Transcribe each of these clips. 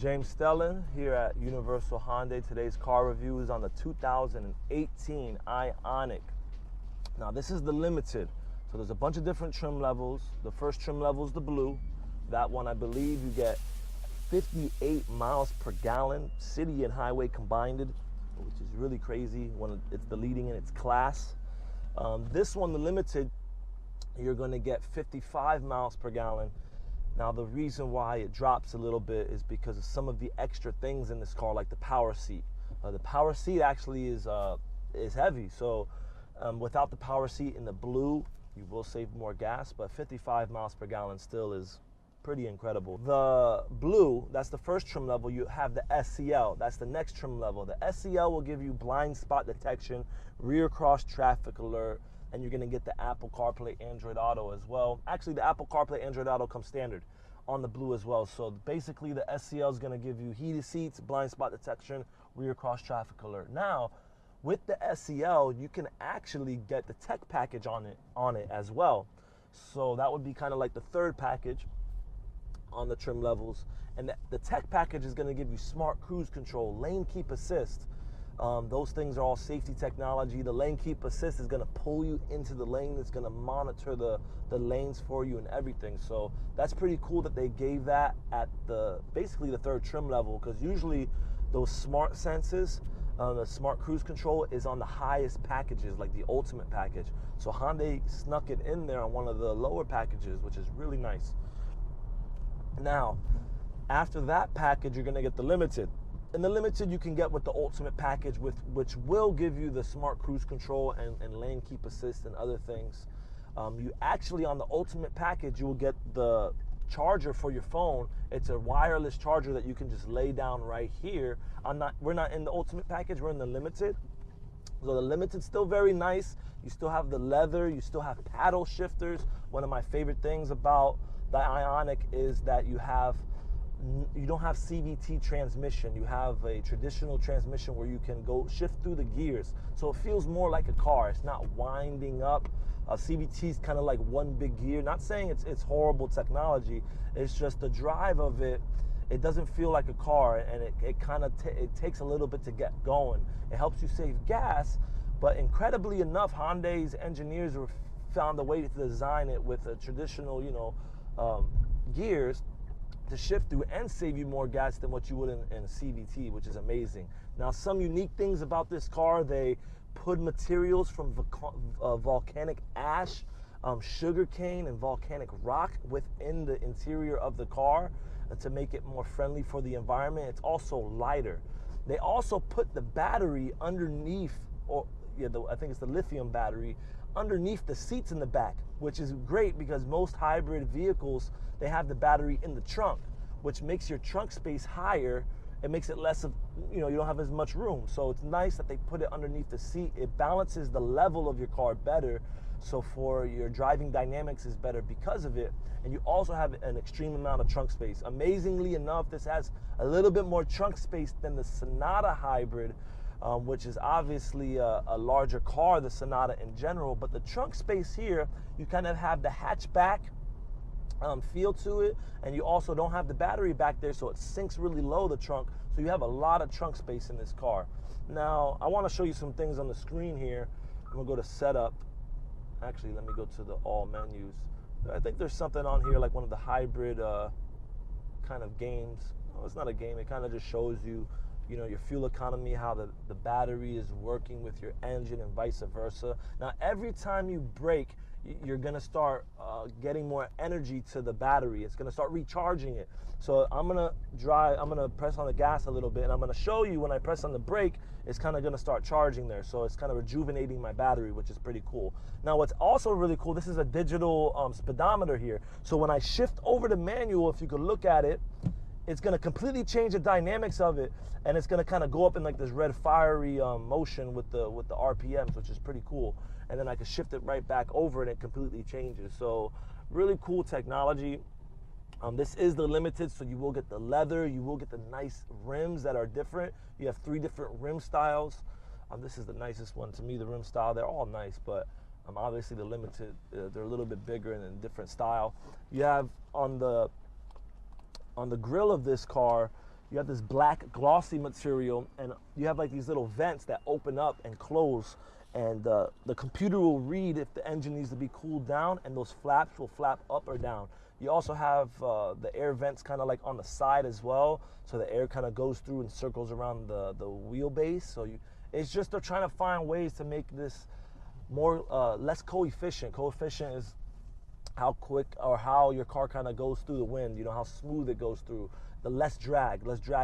James Stelling here at Universal Hyundai. Today's car review is on the 2018 Ioniq. Now this is the limited, so there's a bunch of different trim levels. The first trim level is the blue. That one, I believe you get 58 miles per gallon, city and highway combined, which is really crazy when it's the leading in its class. This one, the limited, you're going to get 55 miles per gallon. Now the reason why it drops a little bit is because of some of the extra things in this car, like the power seat. The power seat actually is heavy, so without the power seat in the blue, you will save more gas, but 55 miles per gallon still is pretty incredible. The blue, that's the first trim level. You have the SCL, that's the next trim level. The SCL will give you blind spot detection, rear cross traffic alert, and you're gonna get the Apple CarPlay Android Auto as well. Actually, the Apple CarPlay Android Auto comes standard on the blue as well. So basically the SCL is gonna give you heated seats, blind spot detection, rear cross traffic alert. Now, with the SCL, you can actually get the tech package on it as well. So that would be kind of like the third package on the trim levels. And the tech package is gonna give you smart cruise control, lane keep assist. Those things are all safety technology. The lane keep assist is gonna pull you into the lane. It's gonna monitor the lanes for you and everything. So that's pretty cool that they gave that at basically the third trim level, because usually those smart senses, the smart cruise control is on the highest packages, like the ultimate package. So Hyundai snuck it in there on one of the lower packages, which is really nice. Now, after that package, you're gonna get the limited. In the limited, you can get with the ultimate package, which will give you the smart cruise control and lane keep assist and other things. You actually, on the ultimate package, you will get the charger for your phone. It's a wireless charger that you can just lay down right here. We're not in the ultimate package, we're in the limited. So the limited's still very nice. You still have the leather, you still have paddle shifters. One of my favorite things about the Ioniq is that you don't have Cvt transmission. You have a traditional transmission where you can go shift through the gears. So it feels more like a car. It's not winding up. Cvt is kind of like one big gear. Not saying it's horrible technology. It's just the drive of it. It doesn't feel like a car, and it takes a little bit to get going. It helps you save gas, but incredibly enough, Hyundai's engineers found a way to design it with a traditional, gears to shift through and save you more gas than what you would in a CVT, which is amazing. Now, some unique things about this car: they put materials from volcanic ash, sugarcane, and volcanic rock within the interior of the car to make it more friendly for the environment. It's also lighter. They also put the battery underneath, I think it's the lithium battery, underneath the seats in the back, which is great because most hybrid vehicles, they have the battery in the trunk, which makes your trunk space higher. It makes it less of, you don't have as much room. So it's nice that they put it underneath the seat. It balances the level of your car better. So for your driving dynamics is better because of it. And you also have an extreme amount of trunk space. Amazingly enough, this has a little bit more trunk space than the Sonata hybrid, which is obviously a larger car, the Sonata in general. But the trunk space here, you kind of have the hatchback feel to it, and you also don't have the battery back there, so it sinks really low, the trunk. So you have a lot of trunk space in this car. Now, I want to show you some things on the screen here. I'm going to go to setup. Actually, let me go to the all menus. I think there's something on here like one of the hybrid kind of games. Oh, it's not a game. It kind of just shows you, your fuel economy, how the battery is working with your engine and vice versa. Now, every time you brake, you're gonna start getting more energy to the battery. It's gonna start recharging it. So I'm gonna press on the gas a little bit, and I'm gonna show you when I press on the brake, it's kind of gonna start charging there. So it's kind of rejuvenating my battery, which is pretty cool. Now, what's also really cool, this is a digital speedometer here. So when I shift over to manual, if you could look at it, it's gonna completely change the dynamics of it, and it's gonna kind of go up in like this red fiery motion with the RPMs, which is pretty cool. And then I can shift it right back over and it completely changes. So really cool technology. This is the limited, so you will get the leather, you will get the nice rims that are different. You have 3 different rim styles. This is the nicest one to me, the rim style. They're all nice, but obviously the limited, they're a little bit bigger and in a different style. You have on the grille of this car, You have this black glossy material, and you have like these little vents that open up and close, and the computer will read if the engine needs to be cooled down, and those flaps will flap up or down. You also have the air vents kind of like on the side as well, so the air kind of goes through and circles around the wheelbase. So it's just they're trying to find ways to make this more less co-efficient. Co-efficient is how quick or how your car kind of goes through the wind, you know, how smooth it goes through, the less drag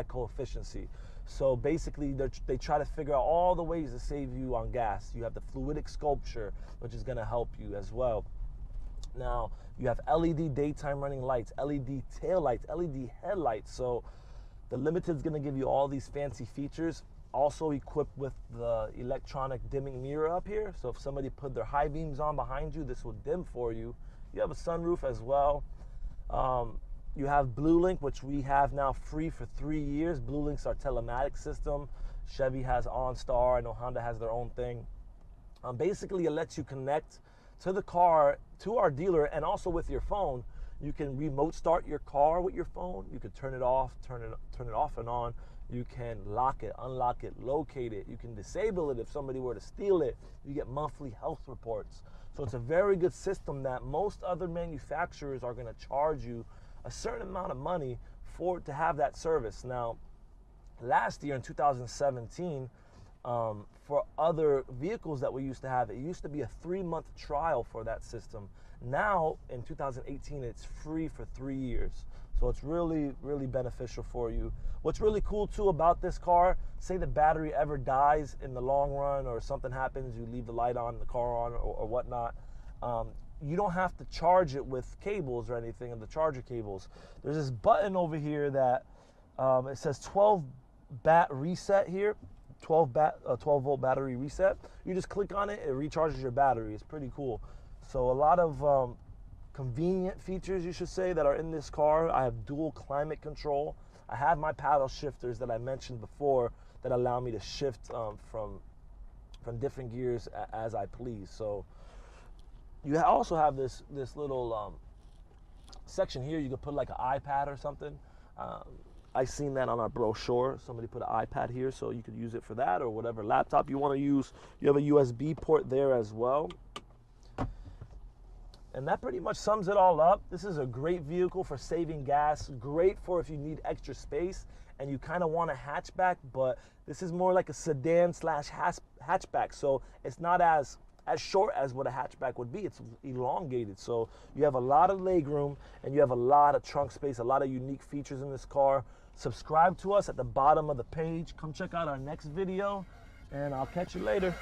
coefficiency. So basically they try to figure out all the ways to save you on gas. You have the fluidic sculpture, which is going to help you as well. Now you have LED daytime running lights, LED tail lights, LED headlights. So the Limited is going to give you all these fancy features, also equipped with the electronic dimming mirror up here. So if somebody put their high beams on behind you, this will dim for you. You have a sunroof as well. You have Blue Link, which we have now free for 3 years. Blue Link's our telematics system. Chevy has OnStar. I know Honda has their own thing. Basically, it lets you connect to the car, to our dealer, and also with your phone. You can remote start your car with your phone. You can turn it off, turn it off and on. You can lock it, unlock it, locate it. You can disable it if somebody were to steal it. You get monthly health reports. So it's a very good system that most other manufacturers are going to charge you a certain amount of money to have that service. Now, last year in 2017, for other vehicles that we used to have, it used to be a 3-month trial for that system. Now, in 2018, it's free for 3 years. So it's really, really beneficial for you. What's really cool too about this car, say the battery ever dies in the long run or something happens, you leave the light on, the car on or whatnot, you don't have to charge it with cables or anything, of the charger cables. There's this button over here that it says 12 bat reset here, 12 volt battery reset. You just click on it, it recharges your battery. It's pretty cool. So a lot of convenient features, you should say, that are in this car. I have dual climate control. I have my paddle shifters that I mentioned before that allow me to shift from different gears as I please. So you also have this little section here. You could put like an iPad or something. I seen that on our brochure. Somebody put an iPad here, so you could use it for that or whatever laptop you want to use. You have a USB port there as well. And that pretty much sums it all up. This is a great vehicle for saving gas, great for if you need extra space and you kind of want a hatchback, but this is more like a sedan slash hatchback. So it's not as short as what a hatchback would be. It's elongated. So you have a lot of legroom and you have a lot of trunk space, a lot of unique features in this car. Subscribe to us at the bottom of the page. Come check out our next video and I'll catch you later.